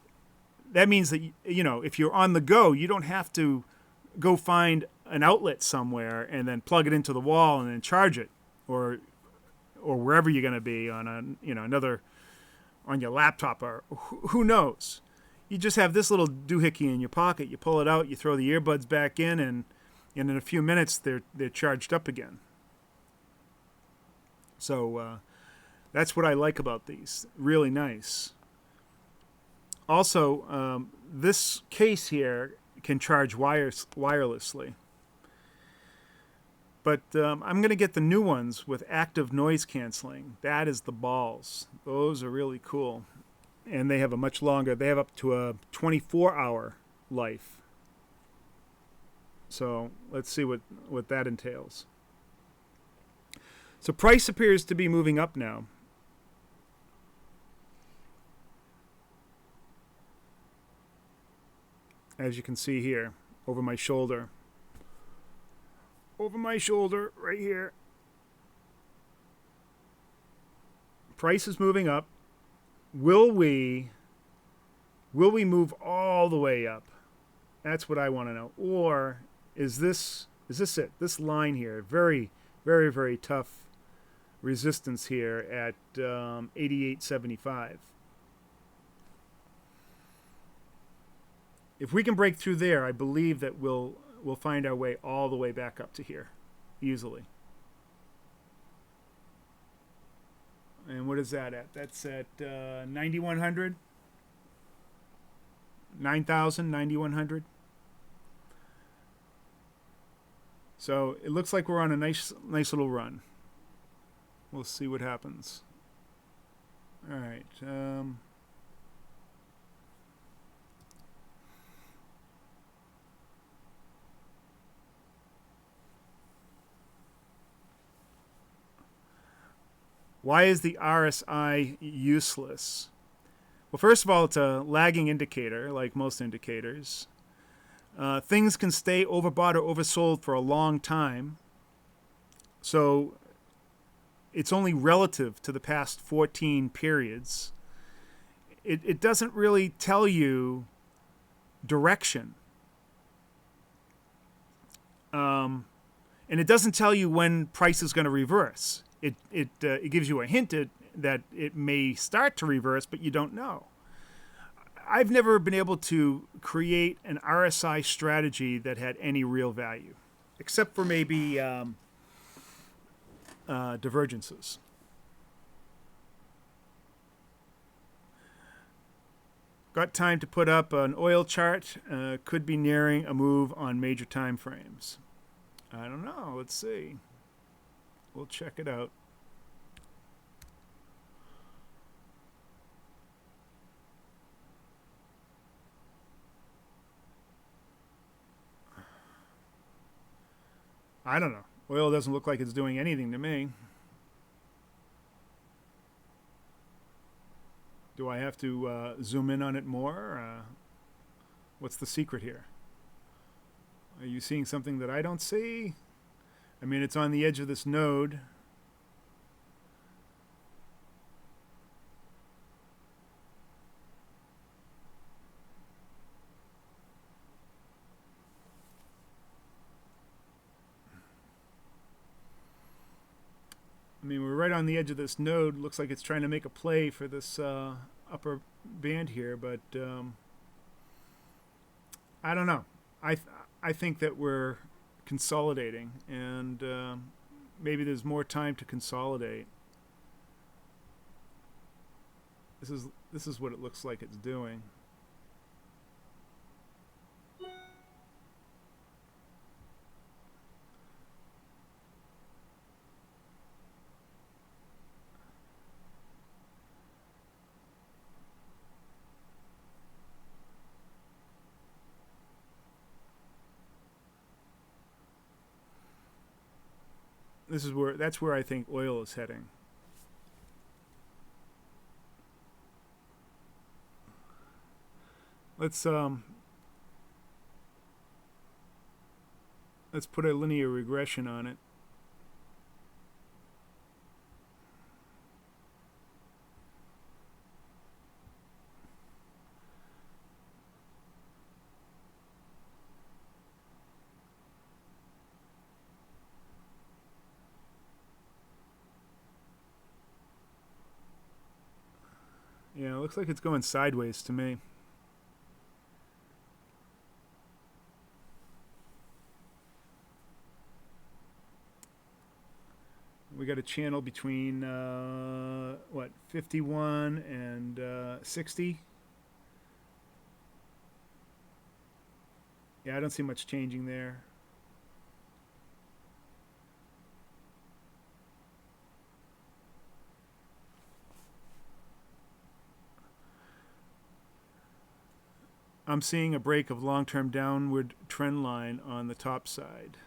that means that, you know, if you're on the go, you don't have to go find an outlet somewhere and then plug it into the wall and then charge it, or wherever you're going to be on another, on your laptop, or who knows. You just have this little doohickey in your pocket. You pull it out, you throw the earbuds back in, and in a few minutes they're charged up again. So that's what I like about these. Really nice. Also, this case here can charge wirelessly. But I'm going to get the new ones with active noise canceling. That is the balls. Those are really cool. And they have a much longer, they have up to a 24-hour life. So let's see what that entails. So price appears to be moving up now. As you can see here, over my shoulder. Over my shoulder, right here. Price is moving up. Will we move all the way up? That's what I want to know. Or is this it? This line here, very, very, very tough resistance here at 88.75. If we can break through there, I believe that we'll find our way all the way back up to here easily. And what is that at? That's at 9,100? 9,000, 9,100? So it looks like we're on a nice little run. We'll see what happens. All right. Why is the RSI useless? Well, first of all, it's a lagging indicator, like most indicators. Things can stay overbought or oversold for a long time. So it's only relative to the past 14 periods. It doesn't really tell you direction. And it doesn't tell you when price is going to reverse. It gives you a hint that it may start to reverse, but you don't know. I've never been able to create an RSI strategy that had any real value, except for maybe divergences. Got time to put up an oil chart. Could be nearing a move on major time frames. I don't know. Let's see. We'll check it out. I don't know. Oil doesn't look like it's doing anything to me. Do I have to zoom in on it more? What's the secret here? Are you seeing something that I don't see? I mean, it's on the edge of this node. I mean, we're right on the edge of this node. Looks like it's trying to make a play for this upper band here, but I don't know. I think that we're consolidating, and maybe there's more time to consolidate. This is what it looks like it's doing. That's where I think oil is heading. Let's put a linear regression on it. Yeah, it looks like it's going sideways to me. We got a channel between 51 and 60. Yeah, I don't see much changing there. I'm seeing a break of long-term downward trend line on the top side.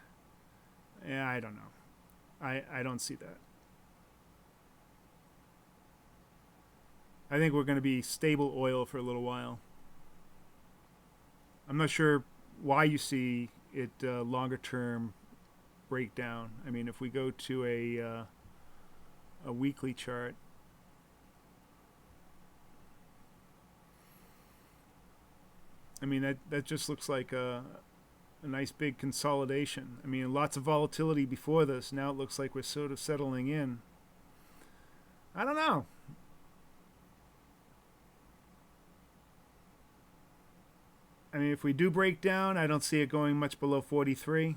Yeah, I don't know. I don't see that. I think we're going to be stable oil for a little while. I'm not sure why you see it longer term breakdown. I mean, if we go to a weekly chart, I mean that just looks like a nice big consolidation. I mean, lots of volatility before this. Now it looks like we're sort of settling in. I don't know. I mean, if we do break down, I don't see it going much below 43.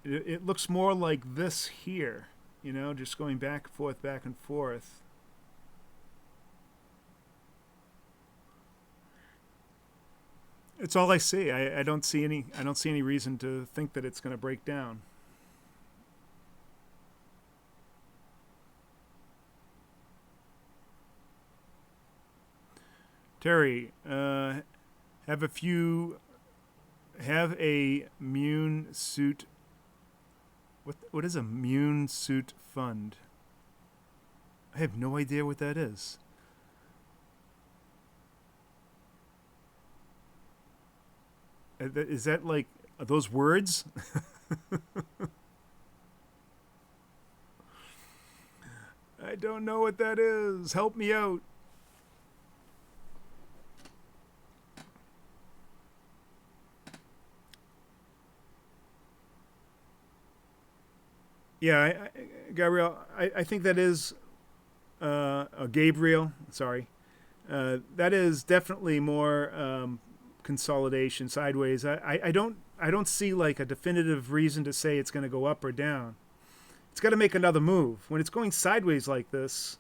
It looks more like this here, you know, just going back and forth, back and forth. It's all I see. I don't see any reason to think that it's going to break down. Terry, have a immune suit. What is a immune suit fund? I have no idea what that is. Is that like, are those words? I don't know what that is. Help me out. Yeah, Gabriel, I think that is Gabriel. Sorry, that is definitely more consolidation sideways. I don't see like a definitive reason to say it's going to go up or down. It's got to make another move. When it's going sideways like this,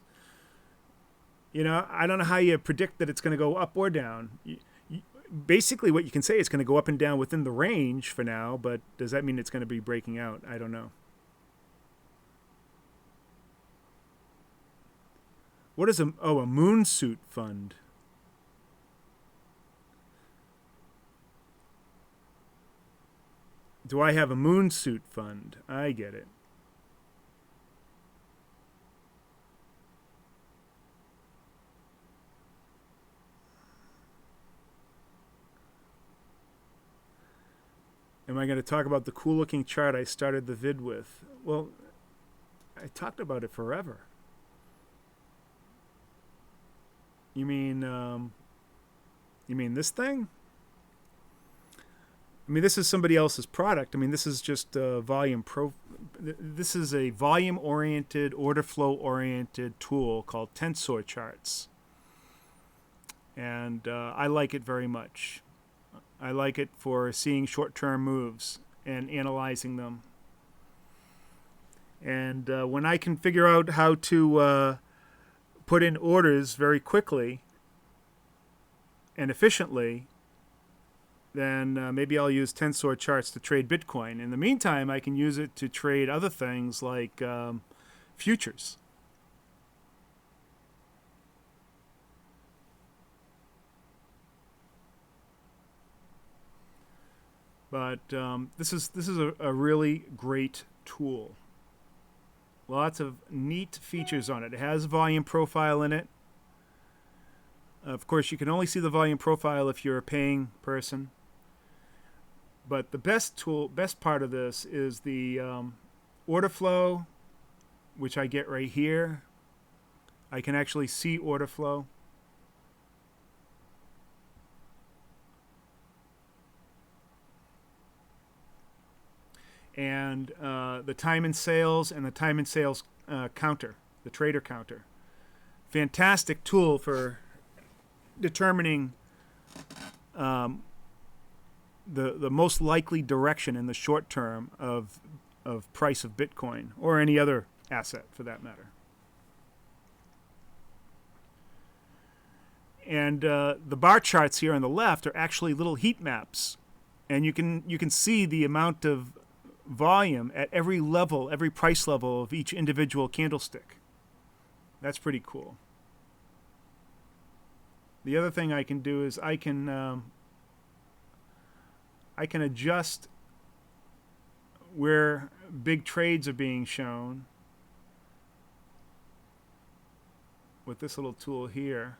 you know, I don't know how you predict that it's going to go up or down. Basically, what you can say is it's going to go up and down within the range for now, but does that mean it's going to be breaking out? I don't know. What is a moon suit fund? Do I have a moon suit fund? I get it. Am I going to talk about the cool looking chart I started the vid with? Well, I talked about it forever. You mean this thing? I mean, this is somebody else's product. I mean, this is just this is a volume-oriented, order flow-oriented tool called tensor charts, and I like it very much. I like it for seeing short-term moves and analyzing them. And when I can figure out how to put in orders very quickly and efficiently, then maybe I'll use Tensor charts to trade Bitcoin. In the meantime, I can use it to trade other things like futures. But this is a really great tool. Lots of neat features on it. It has a volume profile in it. Of course, you can only see the volume profile if you're a paying person. But the best part of this is the order flow, which I get right here. I can actually see order flow. And the time in sales and the time in sales counter, the trader counter. Fantastic tool for determining the most likely direction in the short term of price of Bitcoin or any other asset for that matter. And the bar charts here on the left are actually little heat maps, and you can see the amount of volume at every level, every price level of each individual candlestick. That's pretty cool. The other thing I can do is I can adjust where big trades are being shown with this little tool here.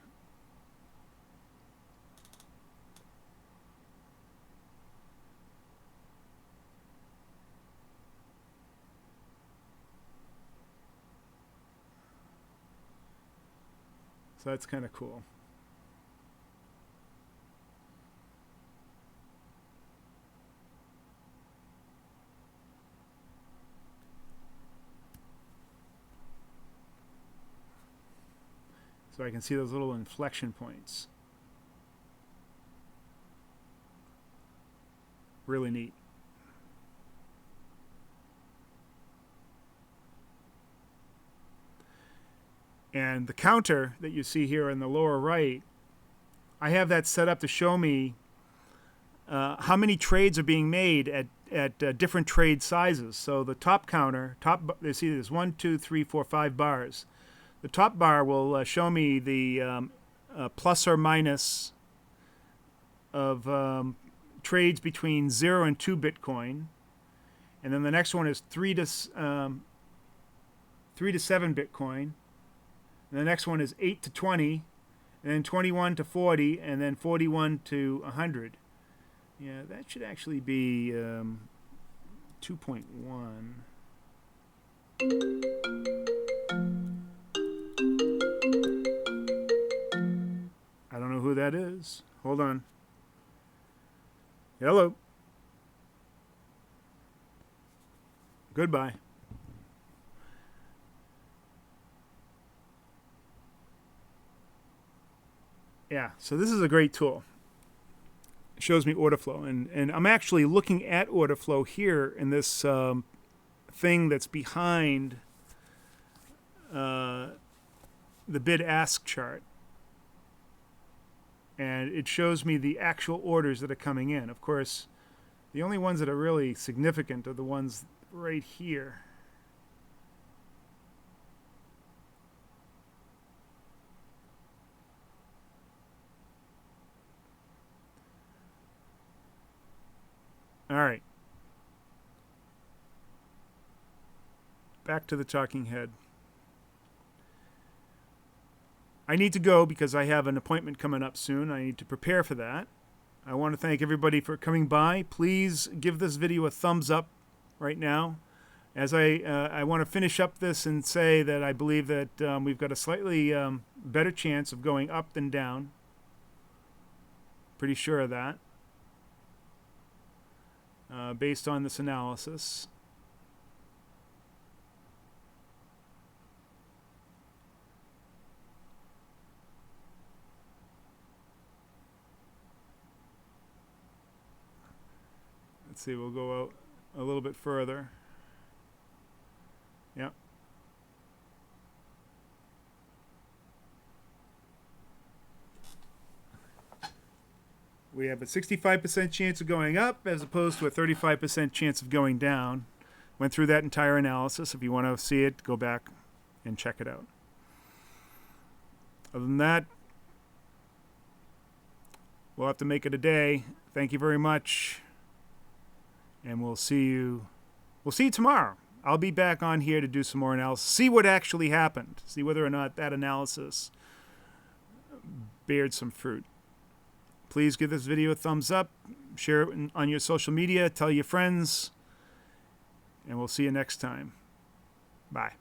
So that's kind of cool. So I can see those little inflection points. Really neat. And the counter that you see here in the lower right, I have that set up to show me how many trades are being made at different trade sizes. So the top counter, you see there's 1, 2, 3, 4, 5 bars. The top bar will show me the plus or minus of trades between 0 and 2 Bitcoin. And then the next one is 3 to 7 Bitcoin. And the next one is 8 to 20, and then 21 to 40, and then 41 to 100. Yeah, that should actually be 2.1. I don't know who that is. Hold on. Hello. Goodbye. Yeah, so this is a great tool. It shows me order flow. And I'm actually looking at order flow here in this thing that's behind the bid-ask chart. And it shows me the actual orders that are coming in. Of course, the only ones that are really significant are the ones right here. All right. Back to the talking head. I need to go because I have an appointment coming up soon. I need to prepare for that. I want to thank everybody for coming by. Please give this video a thumbs up right now. As I want to finish up this and say that I believe that we've got a slightly better chance of going up than down. Pretty sure of that. Based on this analysis. Let's see, we'll go out a little bit further. We have a 65% chance of going up as opposed to a 35% chance of going down. Went through that entire analysis. If you want to see it, go back and check it out. Other than that, we'll have to make it a day. Thank you very much. And we'll see you tomorrow. I'll be back on here to do some more analysis. See what actually happened. See whether or not that analysis bared some fruit. Please give this video a thumbs up. Share it on your social media. Tell your friends. And we'll see you next time. Bye.